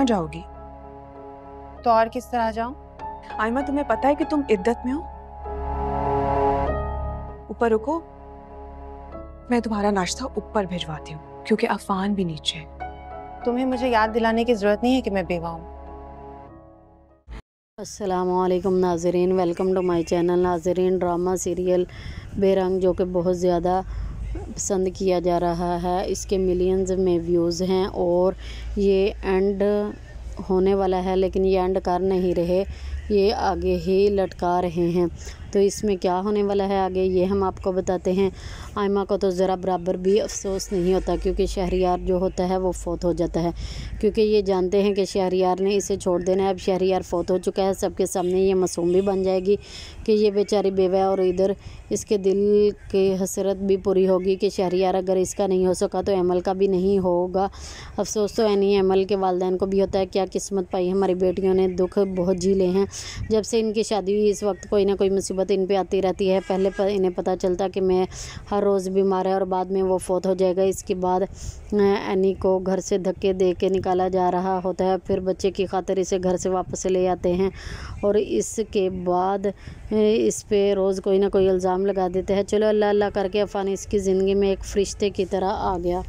जाओगी? तो और किस तरह जाऊं? आयमा, तुम्हें पता है कि तुम इद्दत में हो? ऊपर रुको, मैं तुम्हारा नाश्ता ऊपर भिजवाती हूँ क्योंकि अफान भी नीचे है। तुम्हें मुझे याद दिलाने की जरूरत नहीं है कि मैं बेवा हूँ। अस्सलामुअलैकुम नाज़रीन, वेलकम टू माय चैनल। नाज़रीन, ड्रामा सीरियल बेरंग जो कि बहुत ज़्यादा पसंद किया जा रहा है, इसके मिलियंस में व्यूज़ हैं और ये एंड होने वाला है, लेकिन ये एंड कर नहीं रहे, ये आगे ही लटका रहे हैं। तो इसमें क्या होने वाला है आगे, ये हम आपको बताते हैं। आयमा को तो ज़रा बराबर भी अफसोस नहीं होता क्योंकि शहरियार जो होता है वो फ़ौत हो जाता है, क्योंकि ये जानते हैं कि शहरियार ने इसे छोड़ देना है। अब शहरियार फ़ौत हो चुका है, सबके सामने ये मासूम भी बन जाएगी कि ये बेचारी बेवा है, और इधर इसके दिल की हसरत भी पूरी होगी कि शहरियार अगर इसका नहीं हो सका तो अमल का भी नहीं होगा। अफसोस तो नहीं अमल के वालिदैन को भी होता है, क्या किस्मत पाई हमारी बेटियों ने, दुख बहुत झेले हैं। जब से इनकी शादी हुई इस वक्त कोई ना कोई मुसीबत इन पे आती रहती है। पहले इन्हें पता चलता कि मैं हर रोज़ बीमार है और बाद में वो फ़ौत हो जाएगा। इसके बाद एनी को घर से धक्के दे के निकाला जा रहा होता है, फिर बच्चे की खातिर इसे घर से वापस ले आते हैं और इसके बाद इस पे रोज़ कोई ना कोई इल्ज़ाम लगा देते हैं। चलो अल्लाह अल्लाह करके अफान इसकी ज़िंदगी में एक फ़रिश्ते की तरह आ गया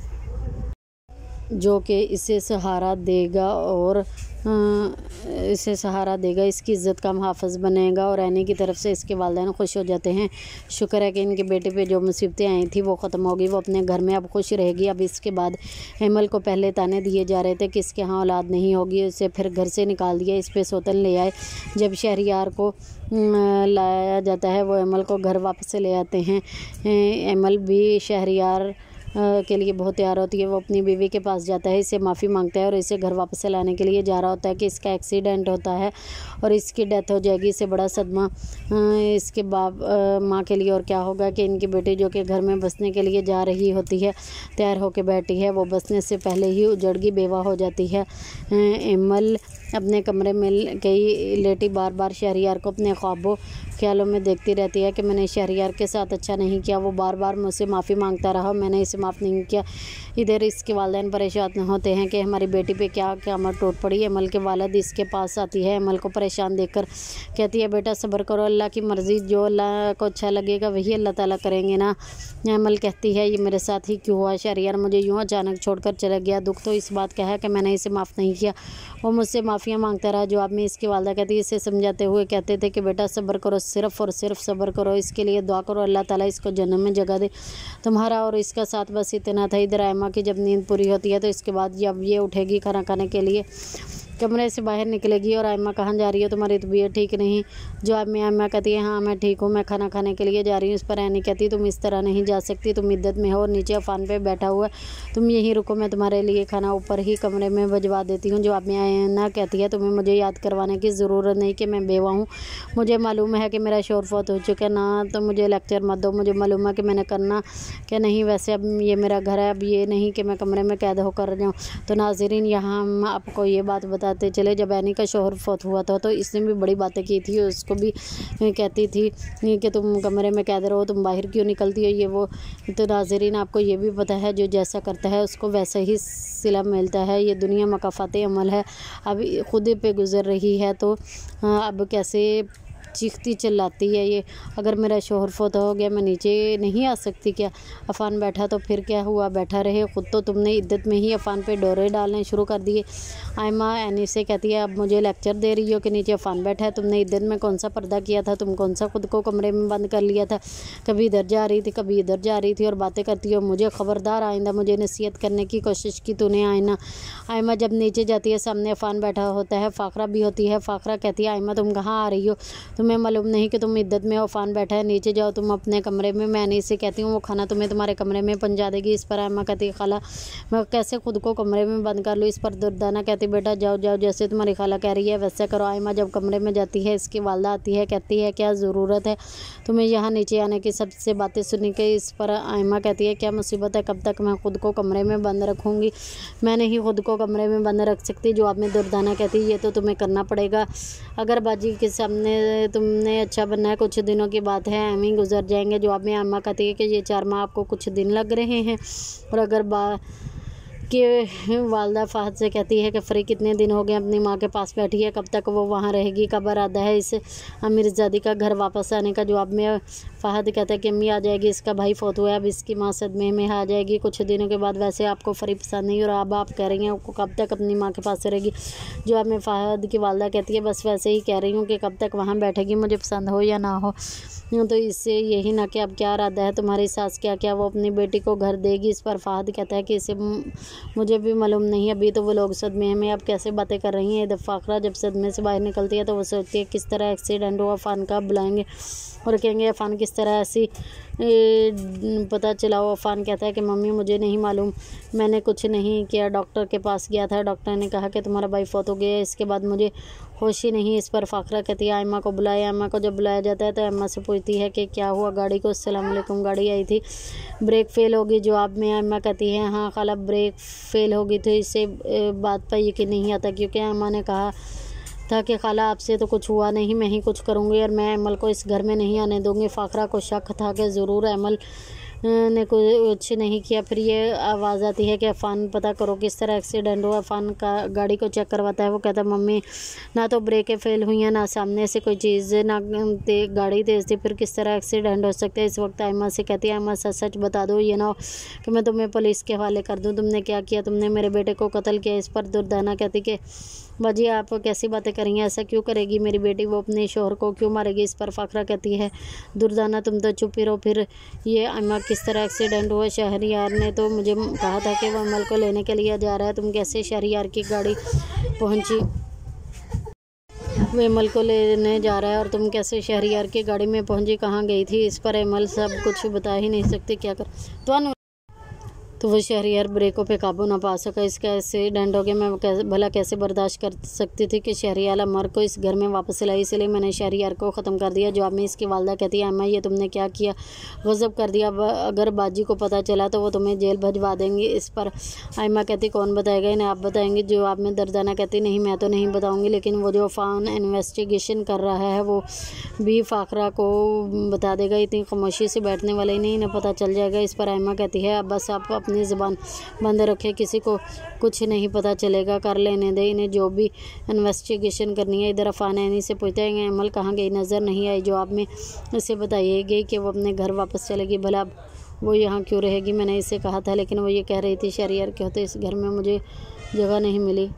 जो कि इसे सहारा देगा और इसे सहारा देगा, इसकी इज़्ज़त का मुहाफ़िज़ बनेगा। और एनी की तरफ से इसके वालिदैन खुश हो जाते हैं। शुक्र है कि इनके बेटे पे जो मुसीबतें आई थी वो ख़त्म हो गई, वो अपने घर में अब खुश रहेगी। अब इसके बाद अमल को पहले ताने दिए जा रहे थे कि इसके यहाँ औलाद नहीं होगी, उसे फिर घर से निकाल दिया, इस पे सौतन ले आए। जब शहरियार को लाया जाता है वो अमल को घर वापस ले आते हैं। अमल भी शहरियार के लिए बहुत तैयार होती है, वो अपनी बीवी के पास जाता है, इससे माफ़ी मांगता है और इसे घर वापस लाने के लिए जा रहा होता है कि इसका एक्सीडेंट होता है और इसकी डेथ हो जाएगी। इससे बड़ा सदमा इसके बाप माँ के लिए और क्या होगा कि इनकी बेटी जो कि घर में बसने के लिए जा रही होती है, तैयार होकर बैठी है, वो बसने से पहले ही उजड़ की बेवा हो जाती है। अमल अपने कमरे में कई लेटी बार बार शहरियार को अपने ख्वाबों ख्यालों में देखती रहती है कि मैंने शहरियार के साथ अच्छा नहीं किया, वो बार बार मुझसे माफ़ी मांगता रहा, मैंने इसे माफ़ नहीं किया। इधर इसके वालिदैन परेशान होते हैं कि हमारी बेटी पे क्या क़यामत टूट पड़ी। अमल के वालिद इसके पास आती है, अमल को परेशान देखकर कहती है बेटा सब्र करो, अल्लाह की मर्ज़ी, जो अल्लाह को अच्छा लगेगा वही अल्लाह ताला करेंगे ना। अमल कहती है ये मेरे साथ ही क्यों हुआ, शहरियार मुझे यूँ अचानक छोड़कर चला गया, दुख तो इस बात का है कि मैंने इसे माफ़ नहीं किया, वो मुझसे माफ़ियाँ मांगता रहा। जवाब में इसकी वालिदा कहती है, इसे समझाते हुए कहते थे कि बेटा सब्र करो, सिर्फ़ और सिर्फ सब्र करो, इसके लिए दुआ करो, अल्लाह ताला इसको जन्नत में जगह दे, तुम्हारा और इसका साथ बस इतना था। इधर आयमा की जब नींद पूरी होती है तो इसके बाद जब ये उठेगी खाना खाने के लिए कमरे से बाहर निकलेगी और आयमा कहाँ जा रही है, तुम्हारी तबीयत ठीक नहीं? जवाब में आयमा कहती है हाँ मैं ठीक हूँ, मैं खाना खाने के लिए जा रही हूँ। इस पर एनी कहती तुम इस तरह नहीं जा सकती, तुम इद्दत में हो और नीचे अफान पे बैठा हुआ, तुम यहीं रुको, मैं तुम्हारे लिए खाना ऊपर ही कमरे में भिजवा देती हूँ। जवाब में आयना कहती है तुम्हें मुझे याद करवाने की ज़रूरत नहीं कि मैं बेवा हूँ, मुझे मालूम है कि मेरा शौहर फौत हो चुका ना, तो मुझे लेक्चर मत दो, मुझे मालूम है कि मैंने करना क्या नहीं, वैसे अब ये मेरा घर है, अब ये नहीं कि मैं कमरे में कैद होकर जाऊँ। तो नाज़रीन यहाँ हम आपको ये बात बताते चले, जब एनी का शौहर फौत हुआ था तो इसने भी बड़ी बातें की थी, उसको भी कहती थी कि तुम कमरे में कैद रहो, तुम बाहर क्यों निकलती हो, ये वो। तो नाज़रीन आपको ये भी पता है जो जैसा करता है उसको वैसा ही सिला मिलता है, ये दुनिया मकाफ़ाते अमल है। अब खुद पे गुज़र रही है तो अब कैसे चीखती चिल्लाती है ये, अगर मेरा शौहर फौत हो गया मैं नीचे नहीं आ सकती क्या? अफान बैठा तो फिर क्या हुआ, बैठा रहे, ख़ुद तो तुमने इद्दत में ही अफान पे डोरे डालने शुरू कर दिए। आयमा एनी से कहती है अब मुझे लेक्चर दे रही हो कि नीचे अफान बैठा है, तुमने इद्दत में कौन सा पर्दा किया था, तुम कौन सा खुद को कमरे में बंद कर लिया था, कभी इधर जा रही थी कभी इधर जा रही थी और बातें करती हो। मुझे ख़बरदार, आइंदा मुझे नसीहत करने की कोशिश की तूने आयना। आयमा जब नीचे जाती है सामने अफान बैठा होता है, फ़ाखरा भी होती है। फ़ाखरा कहती है आयमा तुम कहाँ आ रही हो, तुम्हें मालूम नहीं कि तुम इद्दत में हो, अफान बैठा है, नीचे जाओ तुम अपने कमरे में। मैं नहीं से कहती हूँ वो खाना तुम्हें तुम्हारे कमरे में पहुंचा देगी। इस पर आयमा कहती है खाला मैं कैसे खुद को कमरे में बंद कर लूँ। इस पर दुर्दाना कहती बेटा जाओ जाओ, जैसे तुम्हारी खाला कह रही है वैसे करो। आयमा जब कमरे में जाती है इसकी वालदा आती है, कहती है क्या ज़रूरत है तुम्हें यहाँ नीचे आने की, सबसे बातें सुनी के। इस पर आयमा कहती है क्या मुसीबत है, कब तक मैं खुद को कमरे में बंद रखूँगी, मैं नहीं खुद को कमरे में बंद रख सकती। जवाब में दुर्दाना कहती है ये तो तुम्हें करना पड़ेगा, अगर बाजी के सामने तुमने अच्छा बनना है, कुछ दिनों की बात है, एम ही गुजर जाएंगे। जवाब में आयमा कहती है कि ये 4 माह आपको कुछ दिन लग रहे हैं, और अगर कि वालदा फ़हद से कहती है कि फ़री कितने दिन हो गए अपनी माँ के पास बैठी है, कब तक वो वहाँ रहेगी, कब इरादा है इस अमीरज़ादी का घर वापस आने का। जवाब में फ़हद कहता है कि अम्मी आ जाएगी, इसका भाई फौत हुआ है, अब इसकी माँ सदमे में आ जाएगी कुछ दिनों के बाद। वैसे आपको फ़री पसंद नहीं और अब आप कह रही हैं आपको कब तक अपनी माँ के पास रहेगी। जवाब में फ़हद की वालदा कहती है बस वैसे ही कह रही हूँ कि कब तक वहाँ बैठेगी, मुझे पसंद हो या ना हो। तो इससे यही ना कि अब क्या इरादा है तुम्हारी सास, क्या वो अपनी बेटी को घर देगी। इस पर फ़हद कहता है कि इसे मुझे भी मालूम नहीं, अभी तो वो लोग सदमे में, अब कैसे बातें कर रही हैं। इधर फ़ाखरा जब सदमे से बाहर निकलती है तो वो सोचती है किस तरह एक्सीडेंट हुआ, अफ़ान का बुलाएंगे और कहेंगे अफ़ान किस तरह ऐसी पता चला हो। अफ़ान कहता है कि मम्मी मुझे नहीं मालूम, मैंने कुछ नहीं किया, डॉक्टर के पास गया था, डॉक्टर ने कहा कि तुम्हारा भाई फौत हो गया, इसके बाद मुझे होश ही नहीं। इस पर फ़ाखरा कहती है आयमा को बुलाया। आयमा को जब बुलाया जाता है तो आयमा से पूछती है कि क्या हुआ गाड़ी को। अस्सलाम वालेकुम, गाड़ी आई थी, ब्रेक फ़ेल होगी। जवाब में आयमा कहती है हाँ खाला ब्रेक फ़ेल होगी। तो इससे बात पर यकीन नहीं आता क्योंकि आयमा ने कहा था कि खाला आपसे तो कुछ हुआ नहीं, मैं ही कुछ करूँगी और मैं अमल को इस घर में नहीं आने दूँगी। फ़ाखरा को शक था कि ज़रूर अमल ने कुछ नहीं किया। फिर ये आवाज़ आती है कि अफ़ान पता करो किस तरह एक्सीडेंट हुआ। अफ़ान का गाड़ी को चेक करवाता है। वो कहता है मम्मी ना तो ब्रेकें फ़ेल हुई हैं, ना सामने से कोई चीज़, ना गाड़ी तेज़ थी, फिर किस तरह एक्सीडेंट हो सकता है। इस वक्त आयमा से कहती है आयमा सच सच बता दो, ये ना हो कि मैं तुम्हें पुलिस के हवाले कर दूँ, तुमने क्या किया, तुमने मेरे बेटे को कत्ल किया। इस पर दुर्दाना कहती कि बाजी आप कैसी बातें करेंगे, ऐसा क्यों करेगी मेरी बेटी, वो अपने शोहर को क्यों मारेगी। इस पर फ़ाखरा कहती है दुर्दाना तुम तो चुप ही रहो, फिर ये अम्मा किस तरह एक्सीडेंट हुआ। शहरियार ने तो मुझे कहा था कि वो अमल को लेने के लिए जा रहा है, तुम कैसे शहरियार की गाड़ी पहुंची, वो अमल को लेने जा रहा है और तुम कैसे शहरियार की गाड़ी में पहुंची, कहाँ गई थी। इस पर अमल सब कुछ बता ही नहीं सकते क्या कर तो वो शहरियार ब्रेकों पे काबू ना पा सका, इसका एक्सीडेंट हो गया। मैं भला कैसे बर्दाश्त कर सकती थी कि शहरियार अमर को इस घर में वापस लाई, इसलिए मैंने शहरियार को ख़त्म कर दिया। जवाब में इसकी वालदा कहती है अम्मा ये तुमने क्या किया, गज़ब कर दिया, अगर बाजी को पता चला तो वो तुम्हें जेल भिजवा देंगी। इस पर आयमा कहती कौन बताएगा, इन्हें आप बताएंगे। जवाब में दर्दाना कहती नहीं मैं तो नहीं बताऊँगी, लेकिन वो जो अफ़ान इन्वेस्टिगेशन कर रहा है वो भी फ़ाखरा को बता देगा, इतनी खामोशी से बैठने वाले ही नहीं, इन्हें पता चल जाएगा। इस पर आयमा कहती है अब बस आप अपनी ज़बान बंद रखे, किसी को कुछ नहीं पता चलेगा, कर लेने दे इन्हें जो भी इन्वेस्टिगेशन करनी है। इधर अफ़ान ऐनी से पूछते हैं अमल कहाँ गई, नज़र नहीं आई। जवाब में इसे बताइए गई कि वो अपने घर वापस चलेगी, भला वो यहाँ क्यों रहेगी, मैंने इसे कहा था, लेकिन वो ये कह रही थी शहरियार के होते इस घर में मुझे जगह नहीं मिली।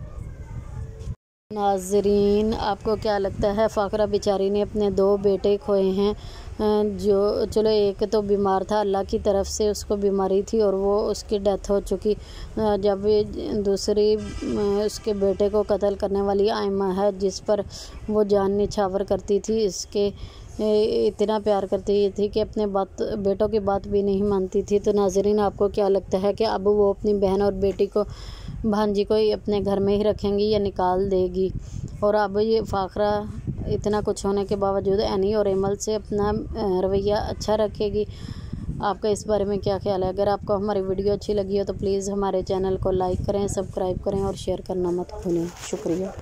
नाज़रीन आपको क्या लगता है, फ़ाखरा बेचारी ने अपने 2 बेटे खोए हैं, जो चलो एक तो बीमार था, अल्लाह की तरफ से उसको बीमारी थी और वो उसकी डेथ हो चुकी। जब दूसरी उसके बेटे को कत्ल करने वाली आयमा है जिस पर वो जान निछावर करती थी, इसके इतना प्यार करती थी कि अपने बेटों की बात भी नहीं मानती थी। तो नाज़रीन आपको क्या लगता है कि अब वो अपनी बहन और बेटी को भांजी को ही अपने घर में ही रखेंगी या निकाल देगी। और अब ये फ़ाखरा इतना कुछ होने के बावजूद एनी और एमल से अपना रवैया अच्छा रखेगी। आपका इस बारे में क्या ख्याल है। अगर आपको हमारी वीडियो अच्छी लगी हो तो प्लीज़ हमारे चैनल को लाइक करें, सब्सक्राइब करें और शेयर करना मत भूलें। शुक्रिया।